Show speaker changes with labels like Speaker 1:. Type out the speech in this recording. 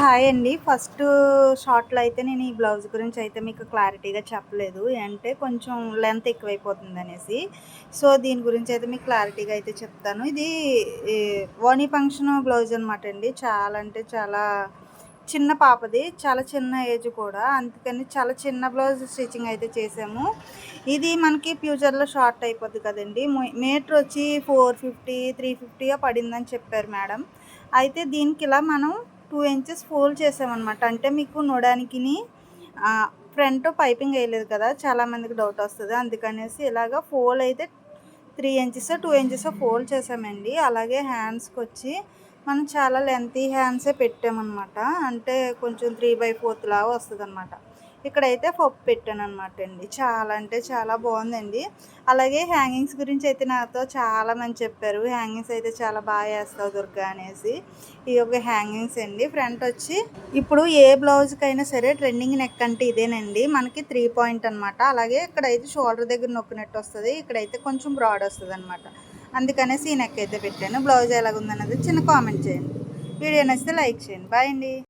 Speaker 1: Hi అండి. First షార్ట్‌లో అయితే నేను ఈ బ్లౌజ్ గురించి అయితే మీకు క్లారిటీగా చెప్పలేదు. అంటే కొంచెం లెంత్ ఎక్కువైపోతుందనేసి. సో, దీని గురించి అయితే మీకు క్లారిటీగా అయితే చెప్తాను. ఇది ఈ ఓణీ ఫంక్షన్ బ్లౌజ్ అనమాట అండి. చాలా అంటే చాలా చిన్న పాపది. చాలా చిన్న ఏజ్ కూడా. అందుకని చాలా చిన్న బ్లౌజ్ స్టిచ్చింగ్ అయితే చేసాము. ఇది మనకి ఫ్యూచర్‌లో షార్ట్ అయిపోద్ది కదండీ! మీటర్ వచ్చి 450, 350 పడిందని చెప్పారు మేడం. అయితే దీనికి ఇలా మనం 2 ఇంచెస్ ఫోల్డ్ చేసామనమాట. అంటే మీకు నొడానికిని ఫ్రంట్ పైపింగ్ వేయలేదు కదా! చాలామందికి డౌట్ వస్తది. అందుకనేసి ఇలాగ ఫోల్డ్ అయితే 3 ఇంచెసో, 2 ఇంచెసో ఫోల్డ్ చేసామండి. అలాగే హ్యాండ్స్‌కొచ్చి మనం చాలా లెంతీ హ్యాండ్సే పెట్టామనమాట. అంటే కొంచెం 3/4 లాగా వస్తదనమాట. ఇక్కడైతే పప్పు పెట్టాననమాట అండి. చాలా అంటే చాలా బాగుందండి. అలాగే హ్యాంగింగ్స్ గురించి అయితే నాతో చాలామంది చెప్పారు. హ్యాంగింగ్స్ అయితే చాలా బాగా ఏస్తావు దుర్గా అనేసి. ఈ యొక్క హ్యాంగింగ్స్ అండి. ఫ్రంట్ వచ్చి ఇప్పుడు ఏ బ్లౌజ్‌కైనా సరే ట్రెండింగ్ నెక్ అంటే ఇదేనండి. మనకి 3 పాయింట్ అనమాట. అలాగే ఇక్కడైతే షోల్డర్ దగ్గర నొక్కినట్టు వస్తది. ఇక్కడైతే కొంచెం బ్రాడ్ వస్తదనమాట. అందుకనేసి ఈ నెక్ అయితే పెట్టాను. బ్లౌజ్ ఎలాగుందన్నది చిన్న కామెంట్ చేయండి. వీడియో నచ్చితే లైక్ చేయండి. బాయ్ అండి.